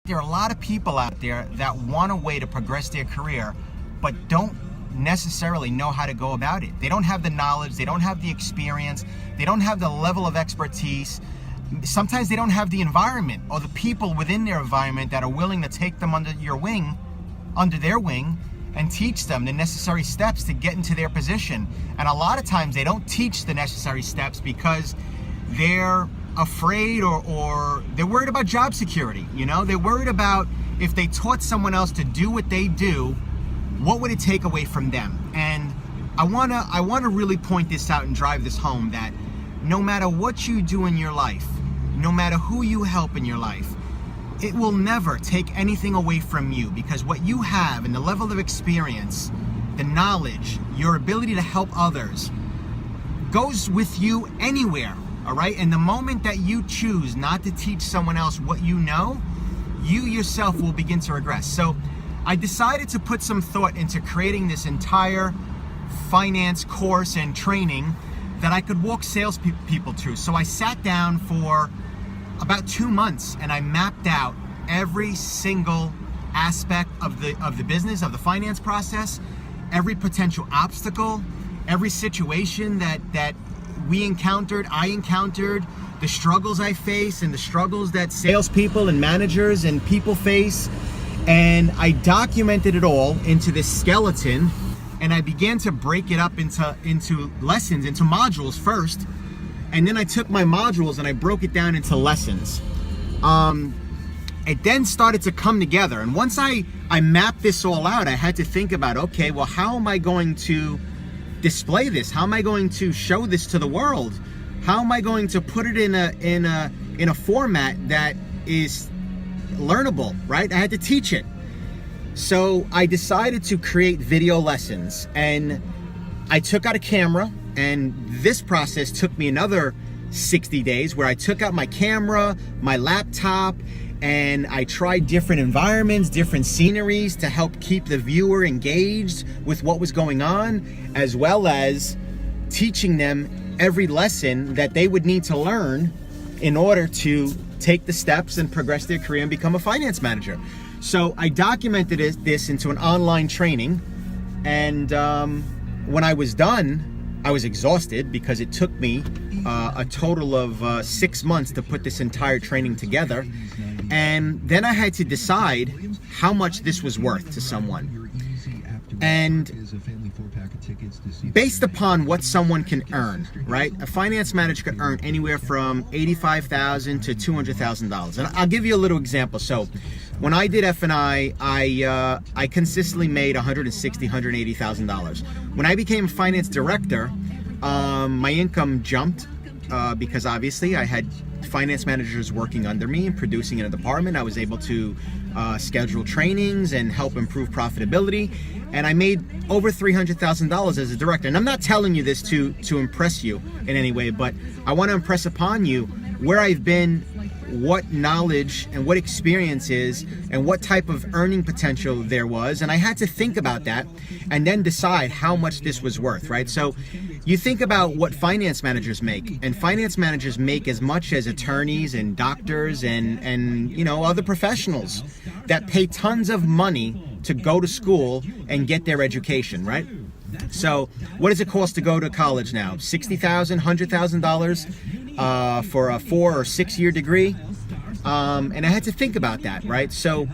There are a lot of people out there that want a way to progress their career, but don't necessarily know how to go about it. They don't have the knowledge, they don't have the experience, they don't have the level of expertise. Sometimes they don't have the environment or the people within their environment that are willing to take them under their wing, and teach them the necessary steps to get into their position. And a lot of times they don't teach the necessary steps because they're afraid or they're worried about job security. They're worried about if they taught someone else to do what they do, what would it take away from them? And I wanna really point this out and drive this home, that no matter what you do in your life, no matter who you help in your life, it will never take anything away from you, because what you have and the level of experience, the knowledge, your ability to help others goes with you anywhere, all right? And the moment that you choose not to teach someone else what you know, you yourself will begin to regress. So I decided to put some thought into creating this entire finance course and training that I could walk salespeople through. So I sat down for about 2 months and I mapped out every single aspect of the business, of the finance process, every potential obstacle, every situation that I encountered, the struggles I face and the struggles that salespeople and managers and people face. And I documented it all into this skeleton, and I began to break it up into lessons, into modules first. And then I took my modules and I broke it down into lessons. It then started to come together. And once I mapped this all out, I had to think about, okay, well, how am I going to display this? How am I going to show this to the world? How am I going to put it in a format that is learnable, right? I had to teach it. So I decided to create video lessons, and I took out a camera, and this process took me another 60 days where I took out my camera, my laptop, and I tried different environments, different sceneries to help keep the viewer engaged with what was going on, as well as teaching them every lesson that they would need to learn in order to take the steps and progress their career and become a finance manager. So I documented this into an online training, and when I was done, I was exhausted because it took me a total of 6 months to put this entire training together. And then I had to decide how much this was worth to someone. And based upon what someone can earn, right? A finance manager could earn anywhere from $85,000 to $200,000. And I'll give you a little example. So when I did F&I, I consistently made $160,000, $180,000. When I became finance director, my income jumped because obviously I had finance managers working under me and producing in a department. I was able to schedule trainings and help improve profitability. And I made over $300,000 as a director. And I'm not telling you this to impress you in any way, but I want to impress upon you where I've been, what knowledge and what experience is, and what type of earning potential there was. And I had to think about that and then decide how much this was worth, right? So you think about what finance managers make, and finance managers make as much as attorneys and doctors and other professionals that pay tons of money to go to school and get their education, right? So what does it cost to go to college now? $60,000, $100,000 for a 4 or 6 year degree. And I had to think about that, right? So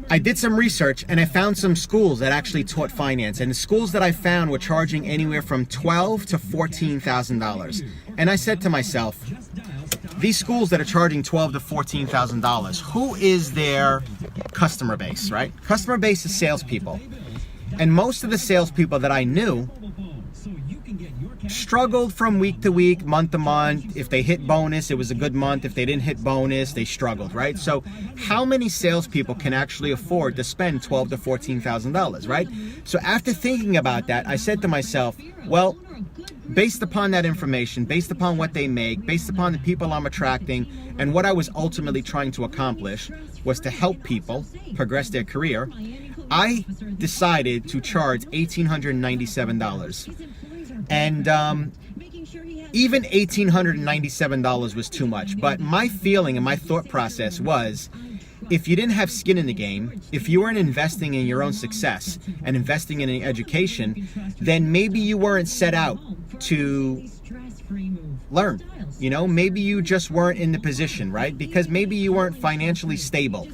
I did some research and I found some schools that actually taught finance, and the schools that I found were charging anywhere from $12,000 to $14,000. And I said to myself, these schools that are charging $12,000 to $14,000, who is their customer base, right? Customer base is salespeople. And most of the salespeople that I knew struggled from week to week, month to month. If they hit bonus, it was a good month. If they didn't hit bonus, they struggled, right? So how many salespeople can actually afford to spend $12,000 to $14,000, right? So after thinking about that, I said to myself, well, based upon that information, based upon what they make, based upon the people I'm attracting, and what I was ultimately trying to accomplish was to help people progress their career, I decided to charge $1,897. And even $1,897 was too much. But my feeling and my thought process was, if you didn't have skin in the game, if you weren't investing in your own success and investing in education, then maybe you weren't set out to learn. You know, maybe you just weren't in the position, right? Because maybe you weren't financially stable.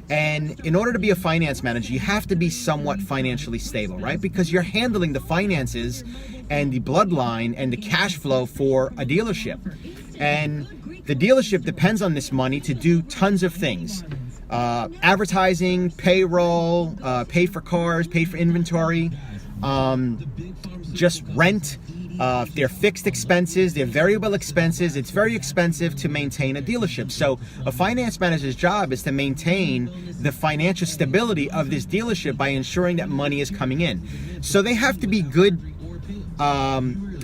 And in order to be a finance manager, you have to be somewhat financially stable, right? Because you're handling the finances and the bloodline and the cash flow for a dealership. And the dealership depends on this money to do tons of things. Advertising, payroll, pay for cars, pay for inventory, just rent, their fixed expenses, their variable expenses. It's very expensive to maintain a dealership. So a finance manager's job is to maintain the financial stability of this dealership by ensuring that money is coming in. So they have to be good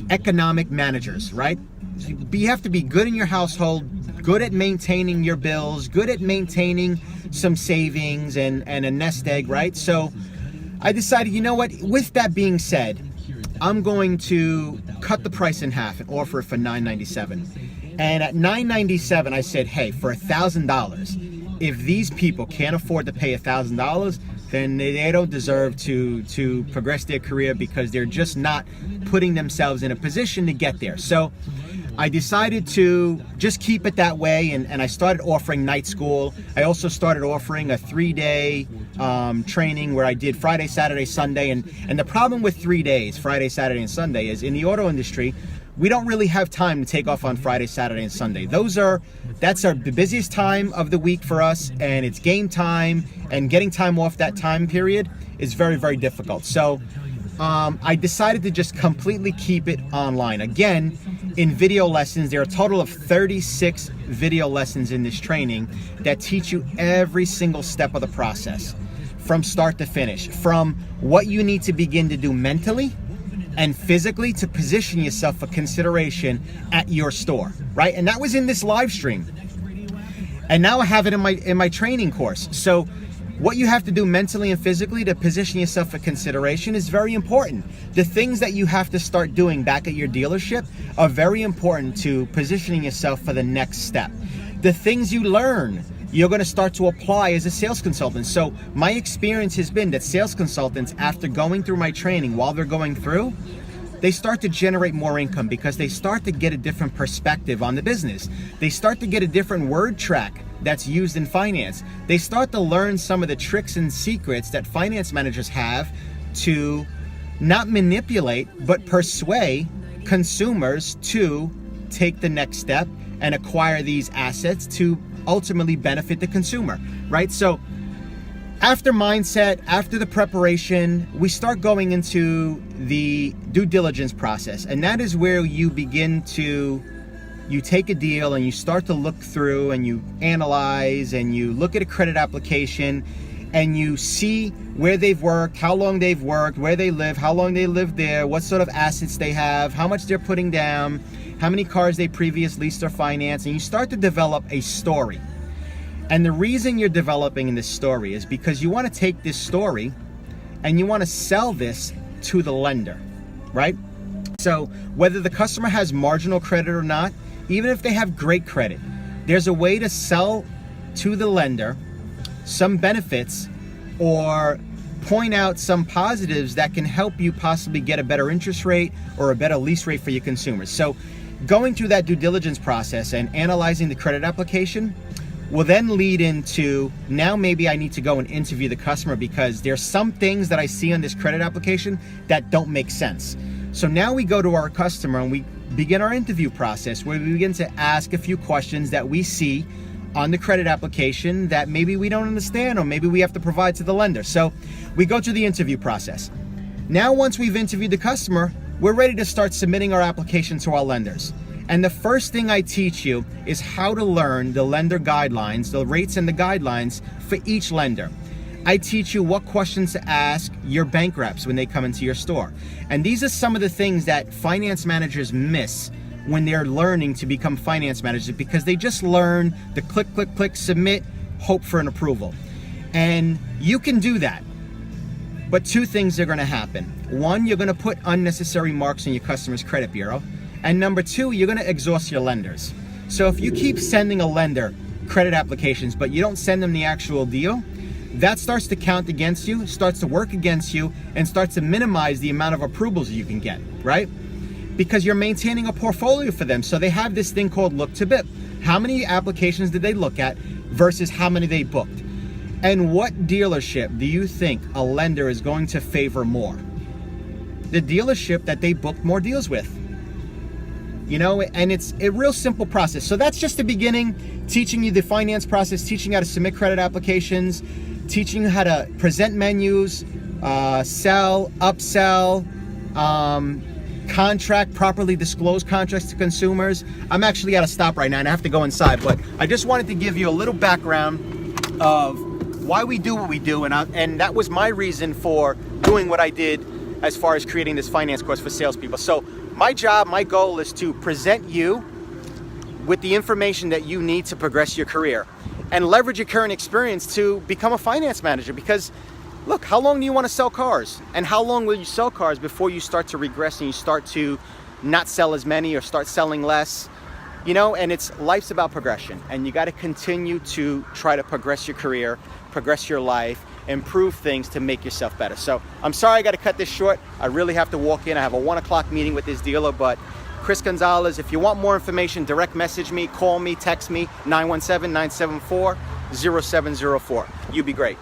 economic managers, right? You have to be good in your household, good at maintaining your bills, good at maintaining some savings and a nest egg, right? So I decided, you know what, with that being said, I'm going to cut the price in half and offer it for $997. And at $997, I said, hey, for $1,000, if these people can't afford to pay $1,000, then they don't deserve to progress their career, because they're just not putting themselves in a position to get there. So I decided to just keep it that way, and I started offering night school. I also started offering a 3-day training where I did Friday, Saturday, Sunday. And the problem with 3 days, Friday, Saturday, and Sunday, is in the auto industry, we don't really have time to take off on Friday, Saturday, and Sunday. That's the busiest time of the week for us, and it's game time, and getting time off that time period is very, very difficult. So I decided to just completely keep it online. Again, in video lessons, there are a total of 36 video lessons in this training that teach you every single step of the process, from start to finish, from what you need to begin to do mentally and physically to position yourself for consideration at your store, right? And that was in this live stream. And now I have it in my training course. So what you have to do mentally and physically to position yourself for consideration is very important. The things that you have to start doing back at your dealership are very important to positioning yourself for the next step. The things you learn, you're going to start to apply as a sales consultant. So my experience has been that sales consultants, after going through my training, while they're going through, they start to generate more income because they start to get a different perspective on the business. They start to get a different word track that's used in finance. They start to learn some of the tricks and secrets that finance managers have to not manipulate, but persuade consumers to take the next step and acquire these assets to ultimately benefit the consumer, right? So after mindset, after the preparation, we start going into the due diligence process. And that is where you take a deal and you start to look through and you analyze and you look at a credit application and you see where they've worked, how long they've worked, where they live, how long they lived there, what sort of assets they have, how much they're putting down, how many cars they previously leased or financed, and you start to develop a story. And the reason you're developing this story is because you want to take this story and you want to sell this to the lender, right? So whether the customer has marginal credit or not, even if they have great credit, there's a way to sell to the lender some benefits or point out some positives that can help you possibly get a better interest rate or a better lease rate for your consumers. So going through that due diligence process and analyzing the credit application will then lead into, now maybe I need to go and interview the customer because there's some things that I see on this credit application that don't make sense. So now we go to our customer and we begin our interview process where we begin to ask a few questions that we see on the credit application that maybe we don't understand or maybe we have to provide to the lender. So we go through the interview process. Now once we've interviewed the customer, we're ready to start submitting our application to our lenders. And the first thing I teach you is how to learn the lender guidelines, the rates and the guidelines for each lender. I teach you what questions to ask your bank reps when they come into your store. And these are some of the things that finance managers miss when they're learning to become finance managers, because they just learn the click, click, click, submit, hope for an approval. And you can do that. But two things are going to happen. One, you're going to put unnecessary marks on your customer's credit bureau. And number two, you're gonna exhaust your lenders. So if you keep sending a lender credit applications, but you don't send them the actual deal, that starts to count against you, starts to work against you, and starts to minimize the amount of approvals you can get, right? Because you're maintaining a portfolio for them. So they have this thing called look to BIP. How many applications did they look at versus how many they booked? And what dealership do you think a lender is going to favor more? The dealership that they booked more deals with. You know, and it's a real simple process. So that's just the beginning, teaching you the finance process, teaching you how to submit credit applications, teaching you how to present menus, sell, upsell, contract, properly disclose contracts to consumers. I'm actually at a stop right now and I have to go inside, but I just wanted to give you a little background of why we do what we do, and that was my reason for doing what I did as far as creating this finance course for salespeople. So my job, my goal is to present you with the information that you need to progress your career and leverage your current experience to become a finance manager. Because look, how long do you want to sell cars? And how long will you sell cars before you start to regress and you start to not sell as many or start selling less? You know, and life's about progression, and you got to continue to try to progress your career, progress your life, improve things to make yourself better. So I'm sorry I got to cut this short. I really have to walk in. I have a 1 o'clock meeting with this dealer, but Chris Gonzalez, if you want more information, direct message me, call me, text me, 917-974-0704. You be great.